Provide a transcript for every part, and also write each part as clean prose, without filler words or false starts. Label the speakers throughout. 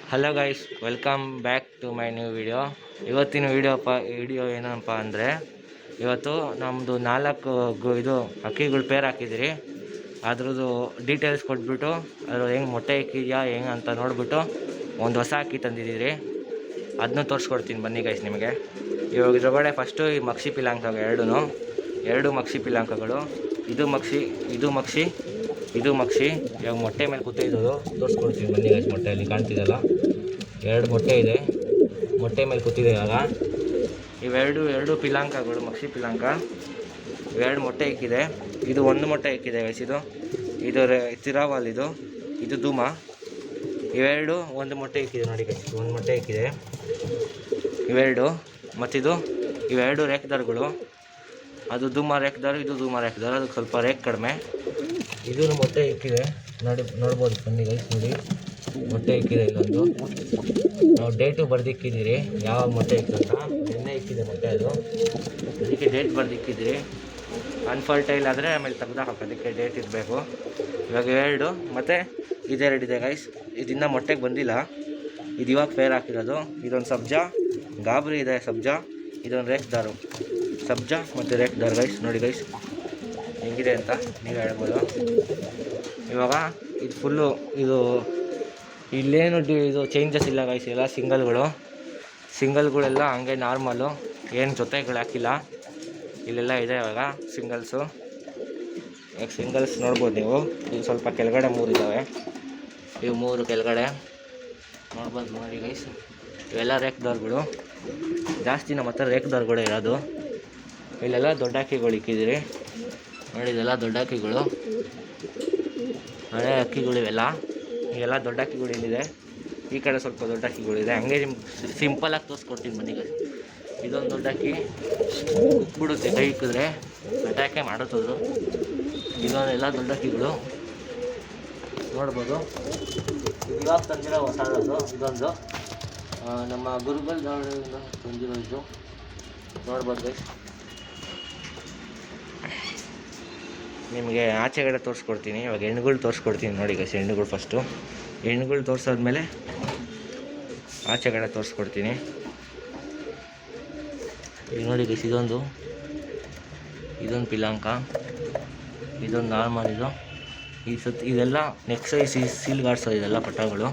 Speaker 1: Hello guys, welcome back to my new video. ಇವತ್ತಿನ video ಏನಪ್ಪ ಅಂದರೆ, ಇವತ್ತು ನಮ್ಮದು 4 ಇದು ಅಕ್ಕಿಗಳು ಪೇರ್ ಹಾಕಿದ್ದೀರಿ. ಅದ್ರದ್ದು ಡೀಟೇಲ್ಸ್ ಕೊಟ್ಬಿಟ್ಟು ಅದ್ರ ಹೆಂಗೆ ಮೊಟ್ಟೆ ಇಕ್ಕಿದೆಯಾ ಹೆಂಗೆ ಅಂತ ನೋಡಿಬಿಟ್ಟು ಒಂದು ಹೊಸ ಅಕ್ಕಿ ತಂದಿದ್ದೀರಿ. ಅದನ್ನೂ ತೋರಿಸ್ಕೊಡ್ತೀನಿ ಬನ್ನಿ ಗೈಸ್ ನಿಮಗೆ. ಇವಾಗ ಇದ್ರೊಳಗಡೆ ಫಸ್ಟು ಈ ಮಕ್ಷಿ ಪಿಲಾಂಕ ಎರಡು ಮಕ್ಷಿ ಪಿಲಾಂಕಗಳು. ಇದು ಮಕ್ಷಿ ಇವಾಗ ಮೊಟ್ಟೆ ಮೇಲೆ ಕೂತಿದ್ದು ತೋರಿಸ್ಕೊಡ್ತೀನಿ ಬನ್ನಿ ಗೈಸ್. ಮೊಟ್ಟೆಯಲ್ಲಿ ಕಾಣ್ತಿದ್ದಲ್ಲ, 2 ಮೊಟ್ಟೆ ಇದೆ, ಮೊಟ್ಟೆ ಮೇಲೆ ಕೂತಿದೆ. ಇವಾಗ ಇವೆರಡು ಪಿಲಾಂಕಗಳು, ಮಕ್ಷಿ ಪಿಲಾಂಕ. 2 ಮೊಟ್ಟೆ ಇಕ್ಕಿದೆ. ಇದು 1 ಮೊಟ್ಟೆ ಇಕ್ಕಿದೆ ಗೈಸ್. ಇದು ತಿರಾವಾಲ್, ಇದು ಧೂಮ. ಇವೆರಡು 1 ಮೊಟ್ಟೆ ಇಕ್ಕಿದೆ ನೋಡಿ ಗೈಸ್. 1 ಮೊಟ್ಟೆ ಇಕ್ಕಿದೆ ಇವೆರಡು. ಮತ್ತಿದು ಇವೆರಡು ರೇಖದಾರ್ಗಳು. ಅದು ಧೂಮ ರೇಖದಾರ್, ಇದು ಧೂಮ ರೇಖದಾರ್. ಅದು ಸ್ವಲ್ಪ ರೇಖ್ ಕಡಿಮೆ. ಇದೂ ಮೊಟ್ಟೆ ಇಕ್ಕಿದೆ ನೋಡ್ಬೋದು ಬನ್ನಿ ಗೈಸ್. ನೋಡಿ ಮೊಟ್ಟೆ ಇಕ್ಕಿದೆ. ಇಲ್ಲೊಂದು ನಾವು ಡೇಟು ಬರ್ದಿಕ್ಕಿದ್ದೀರಿ, ಯಾವಾಗ ಮೊಟ್ಟೆ ಇಕ್ಕಂತ. ನಿನ್ನೆ ಇಕ್ಕಿದೆ ಮೊಟ್ಟೆ, ಅದಕ್ಕೆ ಡೇಟ್ ಬರ್ದಿಕ್ಕಿದ್ದೀರಿ. ಅನ್ಫರ್ಟೈಲ್ ಆದರೆ ಆಮೇಲೆ ತೆಗ್ದು ಹಾಕೋದಕ್ಕೆ ಡೇಟ್ ಇರಬೇಕು. ಇವಾಗ 2 ಮತ್ತು ಇದೆ ಗೈಸ್. ಇದನ್ನು ಮೊಟ್ಟೆಗೆ ಬಂದಿಲ್ಲ, ಇದು ಇವಾಗ ಪೇರ್ ಹಾಕಿರೋದು. ಇದೊಂದು ಸಬ್ಜಾ ಗಾಬರಿ ಇದೆ, ಸಬ್ಜಾ. ಇದೊಂದು ರೇಖ್ದಾರು, ಸಬ್ಜಾ ಮತ್ತು ರೇಖ್ದಾರ್ ಗೈಸ್. ನೋಡಿ ಗೈಸ್ ಹೆಂಗಿದೆ ಅಂತ ನೀವು ಹೇಳ್ಬೋದು. ಇವಾಗ ಇದು ಫುಲ್ಲು ಇಲ್ಲೇನು ಇದು ಚೇಂಜಸ್ ಇಲ್ಲ ಗೈಸ್. ಎಲ್ಲ ಸಿಂಗಲ್ಗಳೆಲ್ಲ ಹಂಗೆ ನಾರ್ಮಲು, ಏನು ಜೊತೆಗಳು ಹಾಕಿಲ್ಲ. ಇಲ್ಲೆಲ್ಲ ಇದೆ ಇವಾಗ ಸಿಂಗಲ್ಸು. ಈಗ ಸಿಂಗಲ್ಸ್ ನೋಡ್ಬೋದು ನೀವು. ಈಗ ಸ್ವಲ್ಪ ಕೆಳಗಡೆ 3 ಇದ್ದಾವೆ, ಇವು 3 ಕೆಳಗಡೆ ನೋಡ್ಬೋದು. ನೋಡಿ ಗೈಸ್, ಇವೆಲ್ಲ ರೇಖ್ದಾರ್ಗಳು. ಜಾಸ್ತಿ ನಮ್ಮ ಹತ್ರ ರೇಖ್ದಾರ್ಗಳು ಇರೋದು. ಇಲ್ಲೆಲ್ಲ ದೊಡ್ಡ ಅಕ್ಕಿಗಳು ಇಕ್ಕಿದ್ದೀರಿ ನೋಡಿ. ಇದೆಲ್ಲ ದೊಡ್ಡ ಅಕ್ಕಿಗಳು, ಹಳೆ ಅಕ್ಕಿಗಳು ಇವೆಲ್ಲ ದೊಡ್ಡ ಅಕ್ಕಿಗಳು ಇಲ್ಲಿದೆ. ಈ ಕಡೆ ಸ್ವಲ್ಪ ದೊಡ್ಡ ಅಕ್ಕಿಗಳಿದೆ. ಹಂಗೆ ನಿಮ್ಗೆ ಸಿಂಪಲಾಗಿ ತೋರಿಸ್ಕೊಡ್ತೀನಿ ಬನ್ನಿ ಗೈಸ್. ಇದೊಂದು ದೊಡ್ಡ ಅಕ್ಕಿ ಬಿಡುತ್ತೆ, ಕೈ ಇಕ್ಕಿದ್ರೆ ಅಟ್ಯಾಕೆ ಮಾಡುತ್ತದು. ಇದೊಂದೆಲ್ಲ ದೊಡ್ಡ ಅಕ್ಕಿಗಳು ನೋಡ್ಬೋದು. ಇದು ಇವಾಗ ತಂದಿರೋ ಹೊಸದು. ಇದೊಂದು ನಮ್ಮ ಗುರುಗಳು ತಂದಿರೋ ಇದು ನೋಡ್ಬೋದು ಗೈಸ್. ನಿಮಗೆ ಆಚೆಗಡೆ ತೋರಿಸ್ಕೊಡ್ತೀನಿ. ಇವಾಗ ಹೆಣ್ಣುಗಳು ತೋರಿಸ್ಕೊಡ್ತೀನಿ ನೋಡಿ ಗೈಸ್. ಹೆಣ್ಣುಗಳು ತೋರಿಸಾದ್ಮೇಲೆ ಆಚೆಗಡೆ ತೋರಿಸ್ಕೊಡ್ತೀನಿ. ಈಗ ನೋಡಿ ಗೈಸ್, ಇದೊಂದು ಪಿಲಾಂಕ, ಇದೊಂದು ನಾರ್ಮಲ್. ಇದೆಲ್ಲ ನೆಕ್ಸ್ಟ್ ಸೀಲ್ ಗಾಡ್ಸೋದು. ಇದೆಲ್ಲ ಪಟ್ಟಗಳು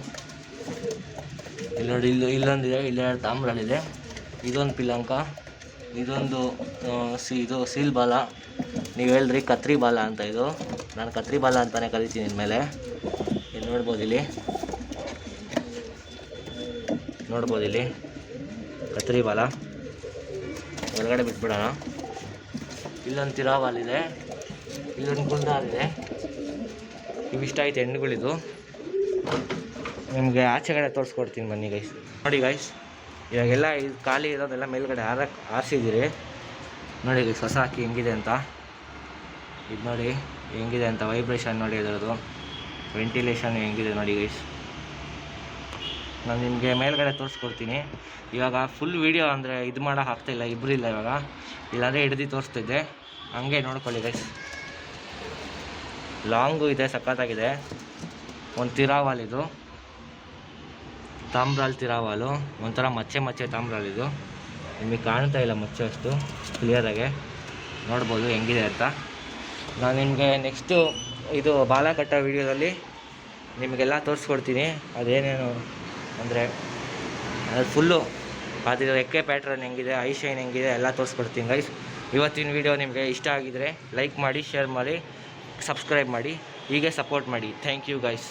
Speaker 1: ಇಲ್ಲಿ ನೋಡಿ. ಇಲ್ಲೊಂದಿದೆ, ಇಲ್ಲೆರಡು ತಾಮ್ರಲ್ಲಿದೆ. ಇದೊಂದು ಪಿಲಾಂಕ, ಇದೊಂದು ಇದು ಸೀಲ್ ಬಾಲ. ನೀವು ಹೇಳ್ರಿ ಕತ್ರಿ ಬಾಲ ಅಂತ. ಇದು ನಾನು ಕತ್ರಿ ಬಾಲ ಅಂತಲೇ ಕರಿತೀನಿ ಇನ್ಮೇಲೆ. ಇಲ್ಲಿ ನೋಡ್ಬೋದು ಇಲ್ಲಿ ಕತ್ರಿ ಬಾಲ. ಒಳಗಡೆ ಬಿಟ್ಬಿಡೋಣ. ಇಲ್ಲೊಂದು ತಿರಾವಾಲಿದೆ, ಇಲ್ಲೊಂದು ಗುಂಡಾಲಿದೆ. ಇವಿಷ್ಟ ಆಯ್ತು ಹೆಣ್ಣುಗಳಿದು. ನಿಮಗೆ ಆಚೆಗಡೆ ತೋರಿಸ್ಕೊಡ್ತೀನಿ ಬನ್ನಿ ಗೈಸ್. ನೋಡಿ ಗೈಸ್, ಇವಾಗೆಲ್ಲ ಇದು ಖಾಲಿ ಇರೋದೆಲ್ಲ ಮೇಲ್ಗಡೆ ಆರಿಸಿದ್ದೀರಿ. ನೋಡಿ ಗೈಸ್, ಹೊಸ ಅಕ್ಕಿ ಹೆಂಗಿದೆ ಅಂತ. ಇದು ನೋಡಿ ಹೆಂಗಿದೆ ಅಂತ, ವೈಬ್ರೇಷನ್ ನೋಡಿ, ಅದರದ್ದು ವೆಂಟಿಲೇಷನ್ ಹೆಂಗಿದೆ ನೋಡಿ ಗೈಸ್. ನಾನು ನಿಮಗೆ ಮೇಲ್ಗಡೆ ತೋರಿಸ್ಕೊಡ್ತೀನಿ. ಇವಾಗ ಫುಲ್ ವೀಡಿಯೋ ಅಂದರೆ ಇದು ಮಾಡೋಕೆ ಆಗ್ತಾಯಿಲ್ಲ, ಇಬ್ಬರು ಇಲ್ಲ ಇವಾಗ. ಇಲ್ಲಾಂದರೆ ಹಿಡ್ದು ತೋರಿಸ್ತಿದ್ದೆ. ಹಂಗೆ ನೋಡ್ಕೊಳ್ಳಿ ಗೈಸ್. ಲಾಂಗು ಇದೆ, ಸಖತ್ತಾಗಿದೆ. ಒಂದು ತಿರಾವಾಲ್, ಇದು ತಾಮ್ರಾಲ್ ತಿರಾವಾಲು. ಒಂಥರ ಮಚ್ಚೆ ತಾಮ್ರಾಲ್. ಇದು ನಿಮಗೆ ಕಾಣ್ತಾ ಇಲ್ಲ ಮಚ್ಚೆ ಅಷ್ಟು ಕ್ಲಿಯರಾಗೆ. ನೋಡ್ಬೋದು ಹೆಂಗಿದೆ ಅಂತ. ನಾನು ನಿಮಗೆ ನೆಕ್ಸ್ಟು ಇದು ಬಾಲ ಕಟ್ಟೋ ವೀಡಿಯೋದಲ್ಲಿ ನಿಮಗೆಲ್ಲ ತೋರಿಸ್ಕೊಡ್ತೀನಿ. ಅದೇನೇನು ಅಂದರೆ ಅದು ಫುಲ್ಲು ಅದು ರೆಕ್ಕೆ ಪ್ಯಾಟ್ರನ್ ಹೆಂಗಿದೆ, ಐ ಶೈನ್ ಹೆಂಗಿದೆ ಎಲ್ಲ ತೋರಿಸ್ಕೊಡ್ತೀನಿ ಗೈಸ್. ಇವತ್ತಿನ ವೀಡಿಯೋ ನಿಮಗೆ ಇಷ್ಟ ಆಗಿದರೆ ಲೈಕ್ ಮಾಡಿ, ಶೇರ್ ಮಾಡಿ, ಸಬ್ಸ್ಕ್ರೈಬ್ ಮಾಡಿ, ಹೀಗೆ ಸಪೋರ್ಟ್ ಮಾಡಿ. Thank you guys.